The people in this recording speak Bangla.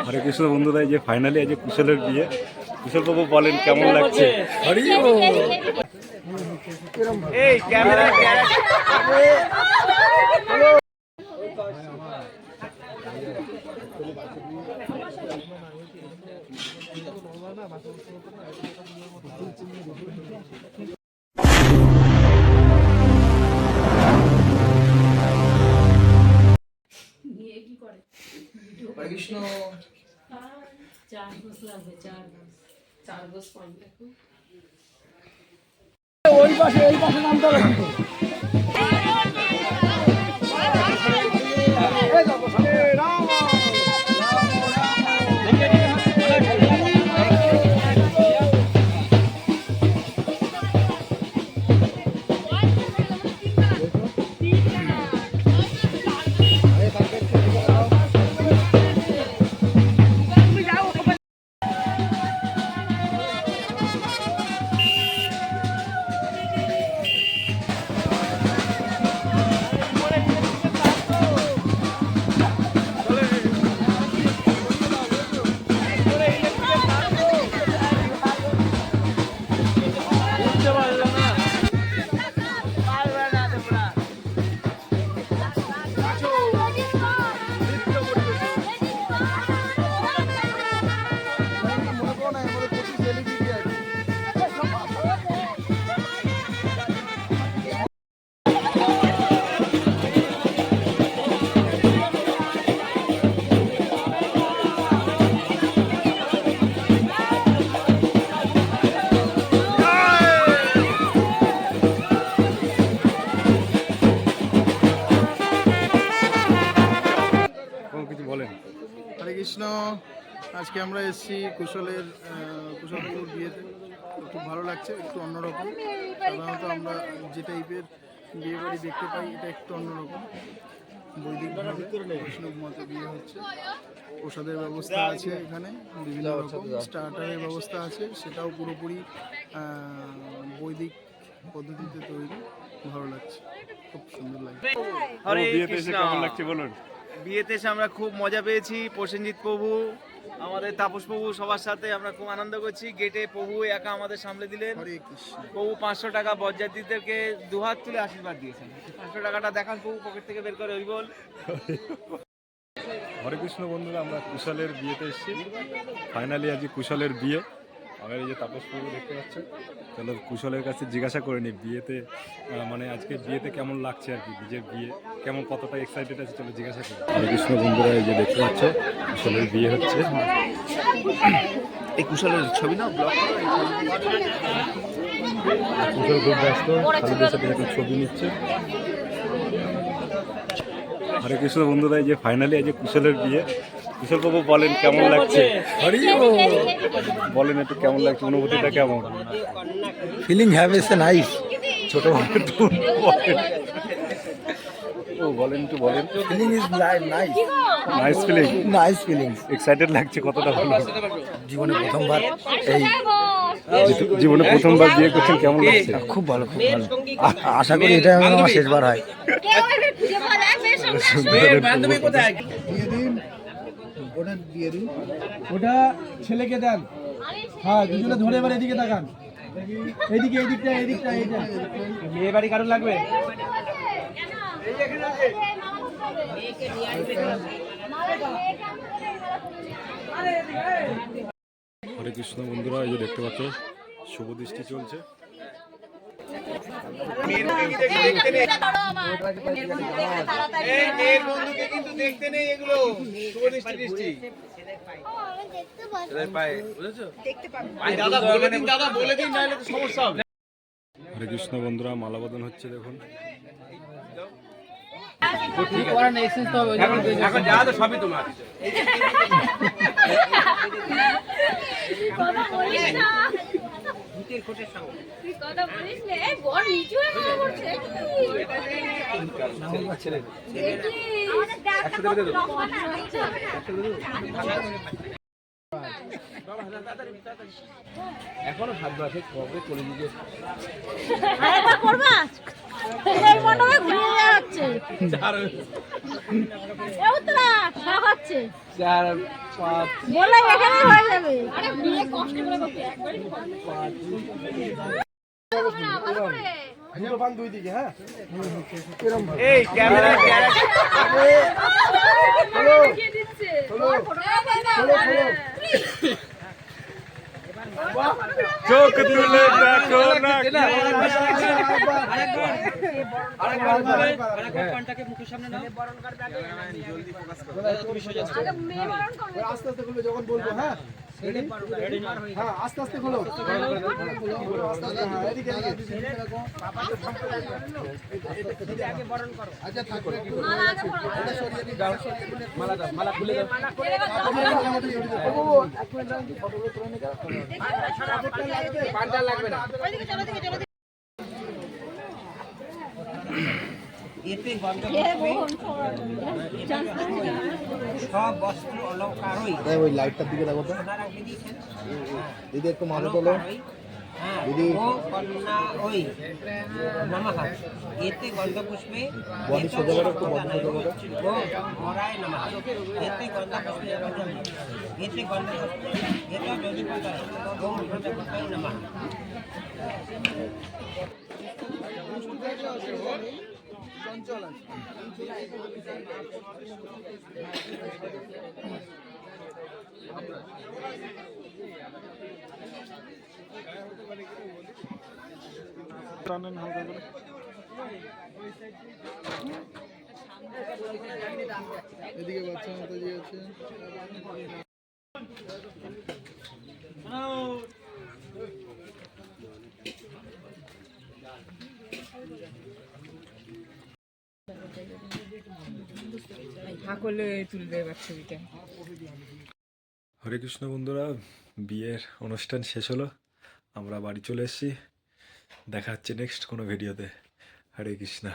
হরে কৃষ্ণ বন্ধুরা, এই যে ফাইনালি আজ কুশলের বিয়ে। কুশল বাবু বলেন কেমন লাগছে? এই ক্যামেরা কৃষ্ণ ওই পাশে নামতে হবে। কিছু বলেন। হরে কৃষ্ণ। আজকে আমরা এসেছি কুশলপুর বিয়েতে। খুব ভালো লাগছে, একটু অন্যরকম। সাধারণত আমরা যে টাইপের বিয়ে বাড়ি দেখতে পাই, এটা একটু অন্যরকম। বৈদিকভাবে বৈষ্ণব মতে বিয়ে হচ্ছে। প্রসাদের ব্যবস্থা আছে এখানে, বিভিন্ন রকম স্টার্টারের ব্যবস্থা আছে, সেটাও পুরোপুরি বৈদিক পদ্ধতিতে তৈরি। ভালো লাগছে, খুব সুন্দর লাগছে। হরে বিয়েতে এসে কৃষ্ণ। কেমন লাগছে বলুন? বিয়েতে এসে আমরা খুব মজা পেয়েছি। প্রসেনজিৎ প্রভু, আমাদের তাপস প্রভু, সবার সাথে আমরা খুব আনন্দ করছি। গেটে প্রভু একা আমাদের সামলে দিলেন। হরে কৃষ্ণ। প্রভু 500 টাকা বরযাত্রীদেরকে দুহাত তুলে আশীর্বাদ দিয়েছেন। 500 টাকাটা দেখান প্রভু, পকেট থেকে বের করে ওই বল। হরে কৃষ্ণ বন্ধুরা, আমরা কুশলের বিয়েতে এসেছি। ফাইনালি আজ কুশলের বিয়ে। আমার এই যে তাপস প্রভু দেখতে পাচ্ছেন। চলো কুশলের কাছে জিজ্ঞাসা করে নি বিয়েতে, মানে আজকে বিয়েতে কেমন লাগছে আর কি, নিজের বিয়ে কেমন, কতটা এক্সাইটেড আছে, চলো জিজ্ঞাসা করি। হরে কৃষ্ণ বন্ধুরা, এই যে দেখতে পাচ্ছ কুশলের বিয়ে হচ্ছে। এই কুশলের ছবি না ব্লগ কুশল খুব ব্যস্ত, খালিদের সাথে এখন ছবি নিচ্ছে। হরে কৃষ্ণ বন্ধুরা, এই যে ফাইনালি আজ কুশলের বিয়ে। কুশল বাবু বলেন কেমন লাগছে? বলেন একটু কেমন লাগছে, অনুভূতিটা কেমন? Feeling have is nice. ছোট ও বলেন একটু বলেন। Feeling is nice. Nice feeling, nice feelings. Excited লাগছে, কতটা ভালো। জীবনে প্রথমবার এই জীবনে প্রথমবার বিয়ে করছেন, কেমন লাগছে? খুব ভালো, খুব ভালো। আশা করি এটা আমার শেষবার হয়। ওটা ছেলেকে দেন। হ্যাঁ, দুজনে ধরে এবার এদিকে তাকান। এইদিকে, এইদিকটা এইটা। মেয়ে বাড়ি কারণ লাগবে? হরে কৃষ্ণ বন্ধুরা, এই যে দেখতে পাচ্ছ শুভ দৃষ্টি চলছে। দেখতে নেই এগুলো। হরে কৃষ্ণ বন্ধুরা, মালাবদন হচ্ছে দেখুন। এখন যা তো সবই তোমার। কথা বলিস নে, বড় নিচু হয়ে কথা বলছে। আমাদের এখনো থাকবে আছে কবে করে দিকে আরেকবার করবা এই মণ্ডপে ঘুরিয়ে দেওয়া হচ্ছে এ উত্তরা সব হচ্ছে 4 5 বলে এখানে হয়ে যাবে আরে বিয়ে কষ্ট করে করতে একবারই ভালো করে আজকে বান দুই দিকে হ্যাঁ এই ক্যামেরা দেখিয়ে দিচ্ছে ওর ফটো চোখ তুলে দেখো না আগে মেয়ে বরণ করবে আস্তে আস্তে খুলে যখন বলবো হ্যাঁ হ্যাঁ আস্তে আস্তে খোলো আস্তে আস্তে হ্যাঁ এদিকে আচ্ছা থাকবে মালা আগে পরো মালা দাও মালা খুলে দাও পান্ডা লাগবে না ওইদিকে চলো দিকে চলো এতে গন্ধ সব বস্ত্র অলঙ্কারই ওই লাইটটার দিকে দেখো তো সোনার আংটি দিয়েছেন দিদি একটু মাথা তোলো দিদি ও কন্যা ওই নমঃ এতে গন্ধপুষ্পে বডি সোজা করো একটু বডি সোজা করো ও হরায় নমঃ এতে গন্ধপুষ্পে এতে গন্ধপুষ্পে এতে যোগীপতায় ওম গন্ধপুষ্পায় নমঃ চঞ্চল আছে টানেন হালকা করে এদিকে বাচ্চা মাতাজি আছে হরে কৃষ্ণ বন্ধুরা, বিয়ের অনুষ্ঠান শেষ হলো, আমরা বাড়ি চলে এসেছি। দেখা হচ্ছে নেক্সট কোনো ভিডিওতে। হরে কৃষ্ণ।